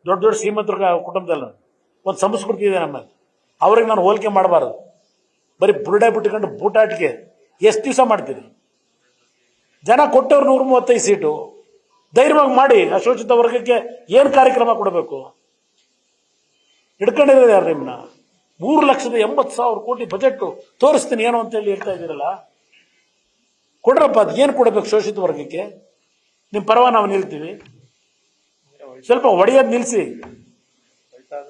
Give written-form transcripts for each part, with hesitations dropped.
ದೊಡ್ಡ ದೊಡ್ಡ ಶ್ರೀಮಂತರ ಕುಟುಂಬದಲ್ಲಿ ಒಂದು ಸಂಸ್ಕೃತಿ ಇದೆ ನಮ್ಮಲ್ಲಿ. ಅವ್ರಿಗೆ ನಾನು ಹೋಲಿಕೆ ಮಾಡಬಾರದು. ಬರೀ ಬುರುಡೆ ಬಿಟ್ಟುಕೊಂಡು ಬೂಟಾಟಿಕೆ ಎಷ್ಟು ದಿವಸ ಮಾಡ್ತೀರಿ? ಜನ ಕೊಟ್ಟವ್ರು 135 ಸೀಟು, ಧೈರ್ಯವಾಗಿ ಮಾಡಿ. ಅಶೋಷಿತ ವರ್ಗಕ್ಕೆ ಏನು ಕಾರ್ಯಕ್ರಮ ಕೊಡಬೇಕು? ಹಿಡ್ಕೊಂಡಿರೋದು ಯಾರು ನಿಮ್ಮನ್ನ? 3,80,000 ಕೋಟಿ ಬಜೆಟ್ ತೋರಿಸ್ತೀನಿ ಏನು ಅಂತೇಳಿ ಹೇಳ್ತಾ ಇದ್ದೀರಲ್ಲ, ಕೊಡ್ರಪ್ಪ. ಅದು ಏನು ಕೊಡಬೇಕು ಶೋಷಿತ ವರ್ಗಕ್ಕೆ? ನಿಮ್ಮ ಪರವಾಗಿ ನಾವು ನಿಲ್ತೀವಿ. ಸ್ವಲ್ಪ ಹೊಡೆಯೋದು ನಿಲ್ಲಿಸಿ,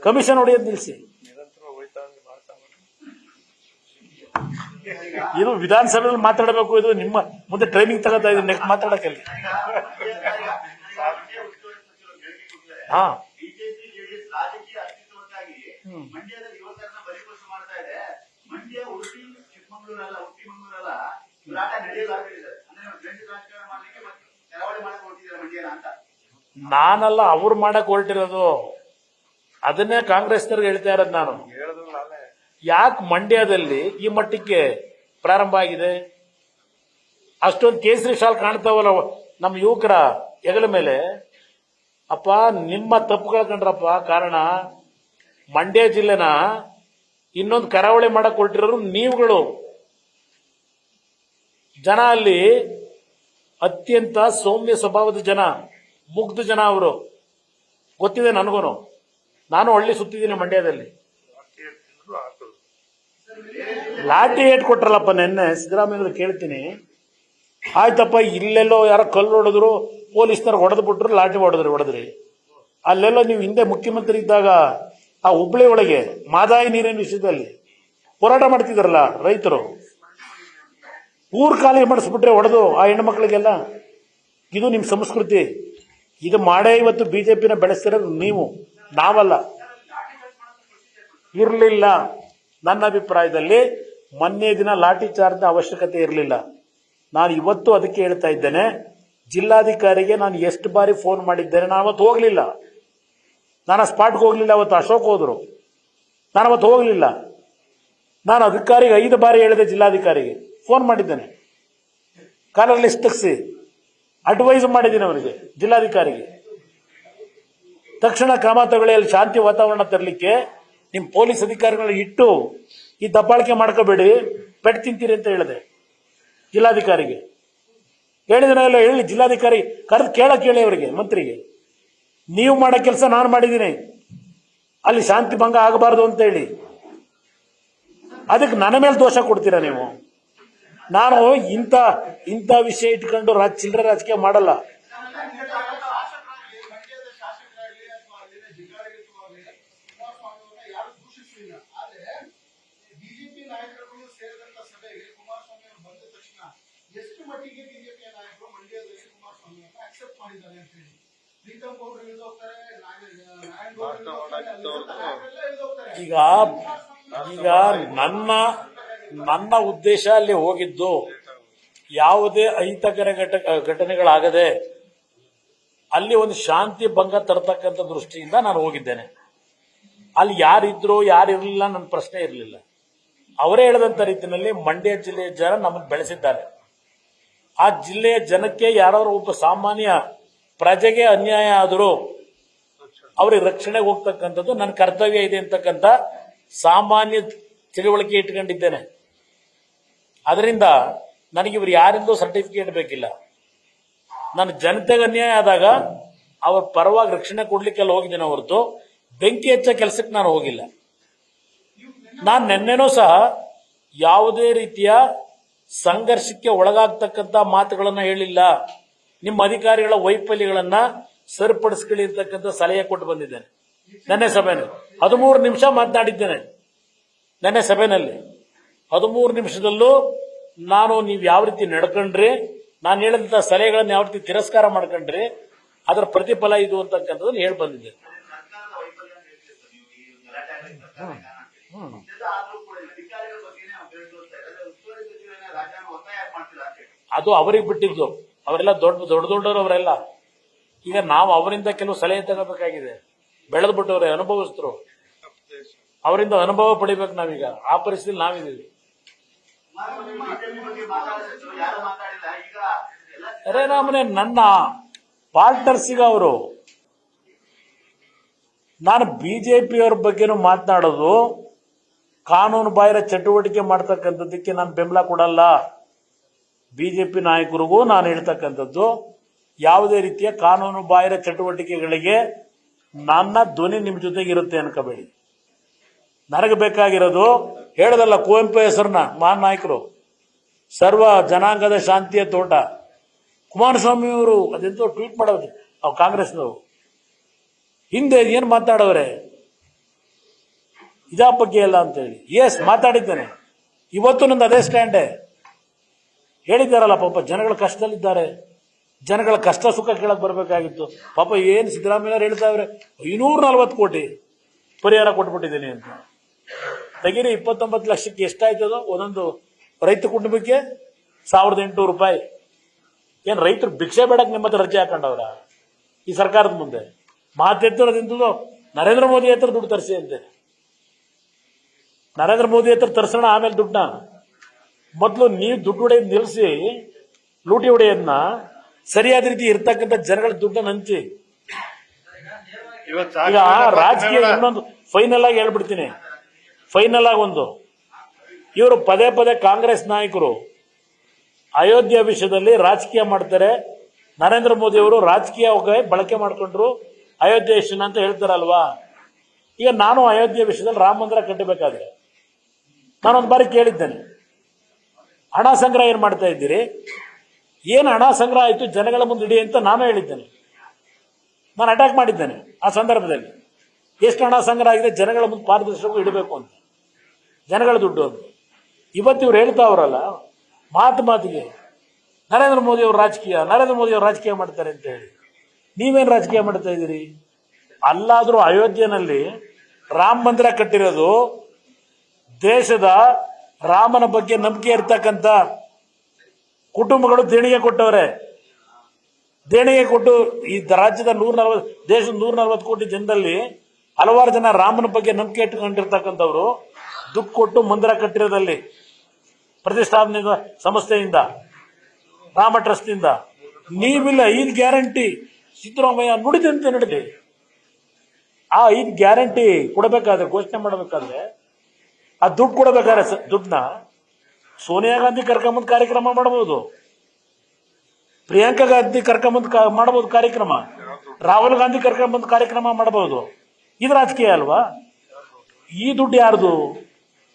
ಕಮಿಷನ್ ಹೊಡೆಯೋದು ನಿಲ್ಲಿಸಿ. ಇದು ವಿಧಾನಸಭೆಯಲ್ಲಿ ಮಾತಾಡಬೇಕು. ಇದು ನಿಮ್ಮ ಮುಂದೆ ಟ್ರೈನಿಂಗ್ ತಗೋತಾ ಇದ್ದೀನಿ, ನೆಕ್ಸ್ಟ್ ಮಾತಾಡಕ್ಕಲ್ಲಿ. ಹಾ, ನಾನಲ್ಲ, ಅವ್ರು ಮಾಡಕ್ ಹೊರಟಿರೋದು. ಅದನ್ನೇ ಕಾಂಗ್ರೆಸ್ನವ್ರಿಗೆ ಹೇಳ್ತಾ ಇರೋದು ನಾನು. ಯಾಕೆ ಮಂಡ್ಯದಲ್ಲಿ ಈ ಮಟ್ಟಕ್ಕೆ ಪ್ರಾರಂಭ ಆಗಿದೆ? ಅಷ್ಟೊಂದು ಕೇಸರಿ ಶಾಲ್ ಕಾಣ್ತಾವಲ್ಲ ನಮ್ಮ ಯುವಕರ ಹೆಗಲ ಮೇಲೆ. ಅಪ್ಪ, ನಿಮ್ಮ ತಪ್ಪುಗಳು ಕಂಡ್ರಪ್ಪ ಕಾರಣ. ಮಂಡ್ಯ ಜಿಲ್ಲೆನ ಇನ್ನೊಂದು ಕರಾವಳಿ ಮಾಡಕ್ ಹೊರಟಿರೋರು ನೀವುಗಳು. ಜನ ಅಲ್ಲಿ ಅತ್ಯಂತ ಸೌಮ್ಯ ಸ್ವಭಾವದ ಜನ, ಮುಗ್ಧ ಜನ ಅವರು. ಗೊತ್ತಿದೆ ನನಗೂ. ನಾನು ಹಳ್ಳಿ ಸುತ್ತಿದ್ದೀನಿ ಮಂಡ್ಯದಲ್ಲಿ. ಲಾಠಿ ಏಟ್ ಕೊಟ್ರಲ್ಲಪ್ಪ ನಿನ್ನೆ ಸಿದ್ದರಾಮಯ್ಯ. ಕೇಳ್ತೀನಿ, ಆಯ್ತಪ್ಪ, ಇಲ್ಲೆಲ್ಲೋ ಯಾರೋ ಕಲ್ಲು ಹೊಡೆದ್ರು, ಪೊಲೀಸ್ನವ್ರು ಹೊಡೆದು ಬಿಟ್ರು, ಲಾಠಿ ಹೊಡೆದ್ರಿ. ಅಲ್ಲೆಲ್ಲೋ ನೀವು ಹಿಂದೆ ಮುಖ್ಯಮಂತ್ರಿ ಇದ್ದಾಗ ಆ ಹುಬ್ಳಿ ಒಳಗೆ ಮಾದಾಯಿ ನೀರಿನ ವಿಷಯದಲ್ಲಿ ಹೋರಾಟ ಮಾಡ್ತಿದಾರಲ್ಲ ರೈತರು, ಊರ್ ಖಾಲಿ ಮಾಡಿಸ್ಬಿಟ್ರೆ ಹೊಡೆದು ಆ ಹೆಣ್ಮಕ್ಳಿಗೆಲ್ಲ. ಇದು ನಿಮ್ಮ ಸಂಸ್ಕೃತಿ. ಇದು ಮಾಡೇ ಇವತ್ತು ಬಿಜೆಪಿನ ಬೆಳೆಸ್ತಿರೋದು ನೀವು, ನಾವಲ್ಲ. ಇರಲಿಲ್ಲ. ನನ್ನ ಅಭಿಪ್ರಾಯದಲ್ಲಿ ಮೊನ್ನೆ ದಿನ ಲಾಠಿ ಚಾರ್ಜ್ ಅವಶ್ಯಕತೆ ಇರಲಿಲ್ಲ. ನಾನು ಇವತ್ತು ಅದಕ್ಕೆ ಹೇಳ್ತಾ ಇದ್ದೇನೆ, ಜಿಲ್ಲಾಧಿಕಾರಿಗೆ ನಾನು ಎಷ್ಟು ಬಾರಿ ಫೋನ್ ಮಾಡಿದ್ದೇನೆ. ನಾನು ಅವತ್ತು ಹೋಗಲಿಲ್ಲ, ನಾನು ಆ ಸ್ಪಾಟ್ಗೆ ಹೋಗಲಿಲ್ಲ. ಅವತ್ತು ಅಶೋಕ್ ಹೋದ್ರು, ನಾನು ಅವತ್ತು ಹೋಗಲಿಲ್ಲ. ನಾನು ಅಧಿಕಾರಿಗೆ 5 ಬಾರಿ ಹೇಳಿದೆ, ಜಿಲ್ಲಾಧಿಕಾರಿಗೆ ಫೋನ್ ಮಾಡಿದ್ದೇನೆ, ಕಾಲರ್ ಲಿಸ್ಟ್ ತೆಗೆಸಿ ಅಡ್ವೈಸ್ ಮಾಡಿದ್ದೀನಿ ಅವರಿಗೆ, ಜಿಲ್ಲಾಧಿಕಾರಿಗೆ. ತಕ್ಷಣ ಕ್ರಮ ತಗೊಳ್ಳಿ, ಅಲ್ಲಿ ಶಾಂತಿ ವಾತಾವರಣ ತರಲಿಕ್ಕೆ. ನಿಮ್ಮ ಪೊಲೀಸ್ ಅಧಿಕಾರಿಗಳನ್ನ ಇಟ್ಟು ಈ ದಬ್ಬಾಳಿಕೆ ಮಾಡ್ಕೋಬೇಡಿ, ಪೆಟ್ಟು ತಿಂತೀರಿ ಅಂತ ಹೇಳಿದೆ ಜಿಲ್ಲಾಧಿಕಾರಿಗೆ. ಹೇಳಿದನೆಲ್ಲ ಹೇಳಿ, ಜಿಲ್ಲಾಧಿಕಾರಿ ಕರೆದು ಕೇಳಿ ಅವರಿಗೆ, ಮಂತ್ರಿಗೆ, ನೀವು ಮಾಡೋ ಕೆಲಸ ನಾನು ಮಾಡಿದ್ದೀನಿ, ಅಲ್ಲಿ ಶಾಂತಿ ಭಂಗ ಆಗಬಾರ್ದು ಅಂತ ಹೇಳಿ. ಅದಕ್ಕೆ ನನ್ನ ಮೇಲೆ ದೋಷ ಕೊಡ್ತೀರಾ ನೀವು? ನಾನು ಇಂಥ ವಿಷಯ ಇಟ್ಕೊಂಡು ಚಿಲ್ಲರೆ ರಾಜಕೀಯ ಮಾಡಲ್ಲ. ಈಗ ನನ್ನ ಉದ್ದೇಶ ಅಲ್ಲಿ ಹೋಗಿದ್ದು ಯಾವುದೇ ಅಹಿತಕರ ಘಟನೆಗಳಾಗದೆ ಅಲ್ಲಿ ಒಂದು ಶಾಂತಿ ಭಂಗ ತರತಕ್ಕಂಥ ದೃಷ್ಟಿಯಿಂದ ನಾನು ಹೋಗಿದ್ದೇನೆ. ಅಲ್ಲಿ ಯಾರಿದ್ರು ಯಾರಿರಲಿಲ್ಲ ನನ್ನ ಪ್ರಶ್ನೆ ಇರಲಿಲ್ಲ. ಅವರೇ ಹೇಳಿದಂತ ರೀತಿಯಲ್ಲಿ ಮಂಡ್ಯ ಜಿಲ್ಲೆಯ ಜನ ನಮ್ಮನ್ನು ಬೆಳೆಸಿದ್ದಾರೆ. ಆ ಜಿಲ್ಲೆಯ ಜನಕ್ಕೆ ಯಾರಾದ್ರೂ ಒಬ್ಬ ಸಾಮಾನ್ಯ ಪ್ರಜೆಗೆ ಅನ್ಯಾಯ ಆದರೂ ಅವ್ರಿಗೆ ರಕ್ಷಣೆಗೆ ಹೋಗ್ತಕ್ಕಂಥದ್ದು ನನ್ನ ಕರ್ತವ್ಯ ಇದೆ ಅಂತಕ್ಕಂಥ ಸಾಮಾನ್ಯ ತಿಳುವಳಿಕೆ ಇಟ್ಕೊಂಡಿದ್ದೇನೆ. ಅದರಿಂದ ನನಗೆ ಇವರು ಯಾರಿಂದೂ ಸರ್ಟಿಫಿಕೇಟ್ ಬೇಕಿಲ್ಲ. ನಾನು ಜನತೆಗೆ ಅನ್ಯಾಯ ಆದಾಗ ಅವ್ರ ಪರವಾಗಿ ರಕ್ಷಣೆ ಕೊಡ್ಲಿಕ್ಕೆಲ್ಲ ಹೋಗಿದ್ದೇನೆ ಹೊರತು ಬೆಂಕಿ ಹಚ್ಚ ಕೆಲಸಕ್ಕೆ ನಾನು ಹೋಗಿಲ್ಲ. ನಾನು ನಿನ್ನೆನೂ ಸಹ ಯಾವುದೇ ರೀತಿಯ ಸಂಘರ್ಷಕ್ಕೆ ಒಳಗಾಗ್ತಕ್ಕಂಥ ಮಾತುಗಳನ್ನ ಹೇಳಿಲ್ಲ. ನಿಮ್ಮ ಅಧಿಕಾರಿಗಳ ವೈಫಲ್ಯಗಳನ್ನ ಸರಿಪಡಿಸ್ಕೊಳ್ಳಿರ್ತಕ್ಕಂಥ ಸಲಹೆ ಕೊಟ್ಟು ಬಂದಿದ್ದೇನೆ. ನೆನ್ನೆ ಸಭೆಯಲ್ಲಿ 13 ನಿಮಿಷ ಮಾತನಾಡಿದ್ದೇನೆ. ನೆನ್ನೆ ಸಭೆಯಲ್ಲಿ 13 ನಿಮಿಷದಲ್ಲೂ ನಾನು ನೀವು ಯಾವ ರೀತಿ ನಡ್ಕೊಂಡ್ರಿ, ನಾನು ಹೇಳಿದಂಥ ಸಲಹೆಗಳನ್ನು ಯಾವ ರೀತಿ ತಿರಸ್ಕಾರ ಮಾಡ್ಕೊಂಡ್ರಿ, ಅದರ ಪ್ರತಿಫಲ ಇದು ಅಂತಕ್ಕಂಥದ್ದನ್ನು ಹೇಳಿ ಬಂದಿದ್ದೇನೆ. ಅದು ಅವರಿಗೆ ಬಿಟ್ಟಿದ್ದು. ಅವರೆಲ್ಲ ದೊಡ್ಡವರು ಅವರೆಲ್ಲ. ಈಗ ನಾವು ಅವರಿಂದ ಕೆಲವು ಸಲಹೆ ತಗೋಬೇಕಾಗಿದೆ. ಬೆಳೆದು ಬಿಟ್ಟವ್ರೆ, ಅನುಭವಿಸ್ತರು, ಅವರಿಂದ ಅನುಭವ ಪಡಿಬೇಕು ನಾವೀಗ. ಆ ಪರಿಸ್ಥಿತಿ ನಾವಿದ್ದೀವಿ. ಅರೆ ನಮ್ಮನೆ ನನ್ನ ಪಾರ್ಟ್ನರ್ಸಿಗ ಅವರು ನಾನು ಬಿಜೆಪಿಯವ್ರ ಬಗ್ಗೆನೂ ಮಾತನಾಡೋದು ಕಾನೂನು ಬಾಹಿರ ಚಟುವಟಿಕೆ ಮಾಡ್ತಕ್ಕಂಥದ್ದಕ್ಕೆ ನಾನು ಬೆಂಬಲ ಕೊಡಲ್ಲ. ಬಿಜೆಪಿ ನಾಯಕರಿಗೂ ನಾನು ಹೇಳ್ತಕ್ಕಂಥದ್ದು, ಯಾವುದೇ ರೀತಿಯ ಕಾನೂನು ಬಾಹಿರ ಚಟುವಟಿಕೆಗಳಿಗೆ ನನ್ನ ಧ್ವನಿ ನಿಮ್ಮ ಜೊತೆಗೆ ಇರುತ್ತೆ ಅನ್ಕೋಬೇಡಿ. ನನಗೆ ಬೇಕಾಗಿರೋದು ಹೇಳದಲ್ಲ, ಕುವೆಂಪು ಹೆಸರನ್ನ ಮಹಾನ್ ನಾಯಕರು, ಸರ್ವ ಜನಾಂಗದ ಶಾಂತಿಯ ತೋಟ. ಕುಮಾರಸ್ವಾಮಿ ಅವರು ಅದೆಂತೋ ಟ್ವೀಟ್ ಮಾಡೋದು, ಅವು ಕಾಂಗ್ರೆಸ್ನವರು ಹಿಂದೆ ಏನು ಮಾತಾಡೋರೆ ಇದಾ ಬಗ್ಗೆ ಎಲ್ಲ ಅಂತೇಳಿ. ಎಸ್, ಮಾತಾಡಿದ್ದೇನೆ. ಇವತ್ತು ನಂದು ಅದೇ ಸ್ಟ್ಯಾಂಡೇ. ಹೇಳಿದ್ದಾರಲ್ಲ, ಪಾಪ ಜನಗಳ ಕಷ್ಟದಲ್ಲಿದ್ದಾರೆ, ಜನಗಳ ಕಷ್ಟ ಸುಖ ಕೇಳಕ್ ಬರಬೇಕಾಗಿತ್ತು. ಪಾಪ ಏನು ಸಿದ್ದರಾಮಯ್ಯ ಹೇಳ್ತಾವ್ರೆ, 540 ಕೋಟಿ ಪರಿಹಾರ ಕೊಟ್ಬಿಟ್ಟಿದ್ದೀನಿ ಅಂತ. ತೆಗೀರಿ, 29 ಲಕ್ಷಕ್ಕೆ ಎಷ್ಟಾಯ್ತದೋ ಒಂದೊಂದು ರೈತ ಕುಟುಂಬಕ್ಕೆ 1800 ರೂಪಾಯಿ. ಏನು ರೈತರು ಭಿಕ್ಷೆ ಬೇಡಕ್ಕೆ ನಿಮ್ಮ ಹತ್ರ ರಜೆ ಹಾಕೊಂಡವ್ರ ಈ ಸರ್ಕಾರದ ಮುಂದೆ? ಮಾತೆತ್ತರದಿಂದಲೂ ನರೇಂದ್ರ ಮೋದಿ ಹತ್ರ ದುಡ್ಡು ತರಿಸಿ ಅಂತೆ. ನರೇಂದ್ರ ಮೋದಿ ಹತ್ರ ತರಿಸೋಣ, ಆಮೇಲೆ ದುಡ್ಡನ್ನ. ಮೊದಲು ನೀವು ದುಡ್ಡು ಹೊಡೆಯೋದು ನಿಲ್ಲಿಸಿ, ಲೂಟಿ ಹೊಡೆಯೋದನ್ನ ಸರಿಯಾದ ರೀತಿ ಇರ್ತಕ್ಕಂಥ ಜನಗಳ ದುಡ್ಡನ್ನು ಹಂಚಿ. ಈಗ ರಾಜಕೀಯ ಇನ್ನೊಂದು ಫೈನಲ್ ಆಗಿ ಹೇಳ್ಬಿಡ್ತೀನಿ, ಫೈನಲ್ ಆಗಿ ಒಂದು, ಇವರು ಪದೇ ಪದೇ ಕಾಂಗ್ರೆಸ್ ನಾಯಕರು ಅಯೋಧ್ಯೆ ವಿಷಯದಲ್ಲಿ ರಾಜಕೀಯ ಮಾಡ್ತಾರೆ. ನರೇಂದ್ರ ಮೋದಿ ಅವರು ರಾಜಕೀಯ ಬಳಕೆ ಮಾಡ್ಕೊಂಡ್ರು ಅಯೋಧ್ಯೆ ವಿಷಯನ ಅಂತ ಹೇಳ್ತಾರಲ್ವಾ. ಈಗ ನಾನು ಅಯೋಧ್ಯೆ ವಿಷಯದಲ್ಲಿ ರಾಮ ಮಂದಿರ ಕಟ್ಟಬೇಕಾದ್ರೆ ನಾನೊಂದು ಬಾರಿ ಕೇಳಿದ್ದೇನೆ, ಹಣ ಸಂಗ್ರಹ ಏನ್ ಮಾಡ್ತಾ ಇದ್ದೀರಿ, ಏನು ಹಣ ಸಂಗ್ರಹ ಆಯಿತು ಜನಗಳ ಮುಂದೆ ಇಡಿ ಅಂತ ನಾನು ಹೇಳಿದ್ದೇನೆ. ನಾನು ಅಟ್ಯಾಕ್ ಮಾಡಿದ್ದೇನೆ ಆ ಸಂದರ್ಭದಲ್ಲಿ. ಎಷ್ಟು ಹಣ ಸಂಗ್ರಹ ಆಗಿದೆ ಜನಗಳ ಮುಂದೆ ಪಾರದರ್ಶಕವಾಗಿ ಇಡಬೇಕು ಅಂತ, ಜನಗಳ ದುಡ್ಡು ಅಂತ. ಇವತ್ತು ಇವ್ರು ಹೇಳ್ತಾವ್ರಲ್ಲ ಮಾತಿಗೆ ನರೇಂದ್ರ ಮೋದಿ ಅವರು ರಾಜಕೀಯ ಮಾಡ್ತಾರೆ ಅಂತ ಹೇಳಿ. ನೀವೇನು ರಾಜಕೀಯ ಮಾಡ್ತಾ ಇದ್ದೀರಿ? ಅಲ್ಲಾದ್ರೂ ಅಯೋಧ್ಯೆನಲ್ಲಿ ರಾಮ ಮಂದಿರ ಕಟ್ಟಿರೋದು ದೇಶದ ರಾಮನ ಬಗ್ಗೆ ನಂಬಿಕೆ ಇರ್ತಕ್ಕಂಥ ಕುಟುಂಬಗಳು ದೇಣಿಗೆ ಕೊಟ್ಟವ್ರೆ. ದೇಣಿಗೆ ಕೊಟ್ಟು ಈ ರಾಜ್ಯದ ದೇಶದ 140 ಕೋಟಿ ಜನದಲ್ಲಿ ಹಲವಾರು ಜನ ರಾಮನ ಬಗ್ಗೆ ನಂಬಿಕೆ ಇಟ್ಟುಕೊಂಡಿರ್ತಕ್ಕಂಥವ್ರು ದುಡ್ಡು ಕೊಟ್ಟು ಮಂದಿರ ಕಟ್ಟಿರೋದಲ್ಲಿ ಪ್ರತಿಷ್ಠಾಪನೆ ಸಂಸ್ಥೆಯಿಂದ, ರಾಮ ಟ್ರಸ್ಟ್ನಿಂದ. ನೀವಿಲ್ಲ 5 ಗ್ಯಾರಂಟಿ ಸಿದ್ದರಾಮಯ್ಯ ನುಡಿದಂತೆ ನಡೆದಿ. ಆ 5 ಗ್ಯಾರಂಟಿ ಕೊಡಬೇಕಾದ್ರೆ, ಘೋಷಣೆ ಮಾಡಬೇಕಾದ್ರೆ, ಆ ದುಡ್ಡು ಕೊಡಬೇಕಾದ್ರೆ ದುಡ್ಡನ್ನ ಸೋನಿಯಾ ಗಾಂಧಿ ಕರ್ಕೊಂಬಂದು ಕಾರ್ಯಕ್ರಮ ಮಾಡಬಹುದು, ಪ್ರಿಯಾಂಕಾ ಗಾಂಧಿ ಕರ್ಕೊಂಬಂದು ಮಾಡಬಹುದು ಕಾರ್ಯಕ್ರಮ, ರಾಹುಲ್ ಗಾಂಧಿ ಕರ್ಕೊಂಬಂದು ಕಾರ್ಯಕ್ರಮ ಮಾಡಬಹುದು. ಇದು ರಾಜಕೀಯ ಅಲ್ವಾ? ಈ ದುಡ್ಡು ಯಾರ್ದು?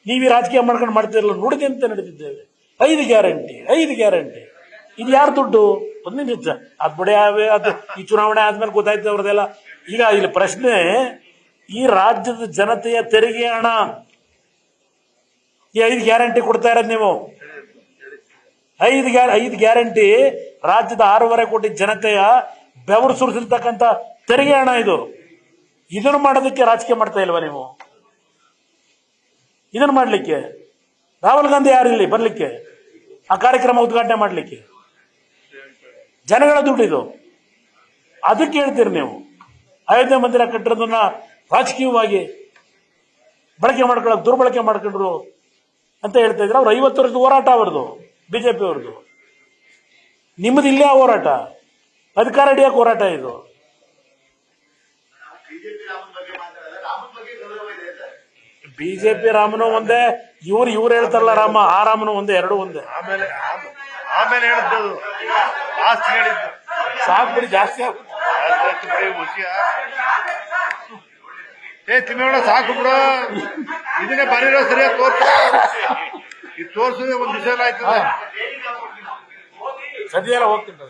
ನೀವು ರಾಜಕೀಯ ಮಾಡ್ಕೊಂಡು ಮಾಡ್ತಿರಲ್ಲ, ನುಡಿದಂತೆ ನಡೆದಿದ್ದೇವೆ. 5 ಗ್ಯಾರಂಟಿ ಇದು ಯಾರು ದುಡ್ಡು? ಒಂದೇ ನಿಜ, ಅದು ಬಿಡಿ, ಅದು ಈ ಚುನಾವಣೆ ಆದ್ಮೇಲೆ ಗೊತ್ತಾಯ್ತು ಅವ್ರದೆಲ್ಲ. ಈಗ ಇಲ್ಲಿ ಪ್ರಶ್ನೆ, ಈ ರಾಜ್ಯದ ಜನತೆಯ ತೆರಿಗೆ ಹಣ ಈ 5 ಗ್ಯಾರಂಟಿ ಕೊಡ್ತಾ ಇರೋದು ನೀವು. 5 ಗ್ಯಾರಂಟಿ ರಾಜ್ಯದ 6.5 ಕೋಟಿ ಜನತೆಯ ಬೆವರು ಸುರಿಸಿರ್ತಕ್ಕಂಥ ತೆರಿಗೆ ಹಣ ಇದು. ಇದನ್ನು ಮಾಡೋದಕ್ಕೆ ರಾಜಕೀಯ ಮಾಡ್ತಾ ಇಲ್ವಾ ನೀವು? ಇದನ್ನು ಮಾಡ್ಲಿಕ್ಕೆ ರಾಹುಲ್ ಗಾಂಧಿ ಯಾರಿಲ್ಲಿ ಬರ್ಲಿಕ್ಕೆ, ಆ ಕಾರ್ಯಕ್ರಮ ಉದ್ಘಾಟನೆ ಮಾಡ್ಲಿಕ್ಕೆ? ಜನಗಳ ದುಡ್ಡು ಇದು. ಅದಕ್ಕೆ ಹೇಳ್ತೀರಿ ನೀವು ಅಯೋಧ್ಯೆ ಮಂದಿರ ಕಟ್ಟಿರೋದನ್ನ ರಾಜಕೀಯವಾಗಿ ಬಳಕೆ ಮಾಡ್ಕೊಳ್ಳೋಕೆ, ದುರ್ಬಳಕೆ ಮಾಡ್ಕೊಂಡ್ರು ಅಂತ ಹೇಳ್ತಾ ಇದ್ರು. ಅವ್ರು 50 ವರ್ಷದ ಹೋರಾಟ ಅವರದು, ಬಿಜೆಪಿ ಅವ್ರದ್ದು. ನಿಮ್ಮದು ಇಲ್ಲೇ ಆ ಹೋರಾಟ, ಅಧಿಕಾರ ಹಿಡಿಯಕ್ಕೆ ಹೋರಾಟ ಇದು. ಬಿಜೆಪಿ ರಾಮನು ಒಂದೇ, ಇವ್ರು ಹೇಳ್ತಾರಲ್ಲ ರಾಮ, ಆ ರಾಮನು ಒಂದೇ, ಎರಡು ಒಂದೇ. ಆಮೇಲೆ ಹೇಳಿದ್ದು ಸಾಕು ಬಿಡಿ, ಜಾಸ್ತಿ ತಿಮ್ಮೇಗೌಡ ಸಾಕು ಬಿಡು, ಇದನ್ನೇ ಬರೀರೋ ಸರಿಯಾಗಿ ತೋರ್ಸ. ಇದು ತೋರ್ಸಿದ್ರೆ ಒಂದು ವಿಷಯ ಆಯ್ತದೆ. ಸದ್ಯ ಎಲ್ಲ ಹೋಗ್ತಿದ್ದ.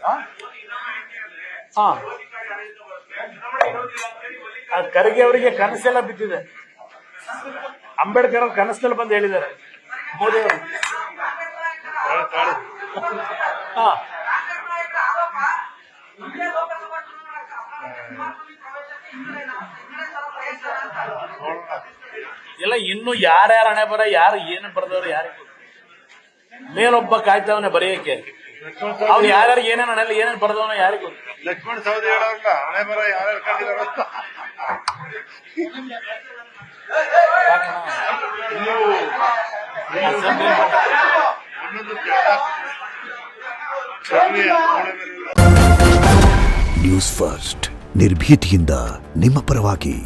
ಖರ್ಗೆ ಅವರಿಗೆ ಕನಸೆಲ್ಲ ಬಿದ್ದಿದೆ. ಅಂಬೇಡ್ಕರ್ ಅವ್ರ ಕನಸಿನಲ್ಲಿ ಬಂದು ಹೇಳಿದ್ದಾರೆ ಮೋದಿ ಅವರು. ಎಲ್ಲ ಇನ್ನು ಯಾರ್ಯಾರ ಹಣೆ ಬರ, ಯಾರು ಏನು ಬರ್ದವ್ರು ಯಾರಿಗೂ ಮೇಲೊಬ್ಬ ಕಾಯ್ತವನೆ ಬರೆಯಕ್ಕೆ. ಅವ್ನು ಯಾರ್ಯಾರು ಏನೇನು ಹಣೆಲ್ಲ ಏನೇನು ಬರ್ದವನ ಯಾರಿಗೂ. ಲಕ್ಷ್ಮಣ ಸವದಿ ಹೇಳೋಲ್ಲ ಹಣೆ ಬರ ಯಾರ್ಯಾರು ಕಂಡಿದಾರ. ನ್ಯೂಸ್ ಫಸ್ಟ್ ನಿರ್ಭೀತಿಯಿಂದ ನಿಮ್ಮ ಪರವಾಗಿ.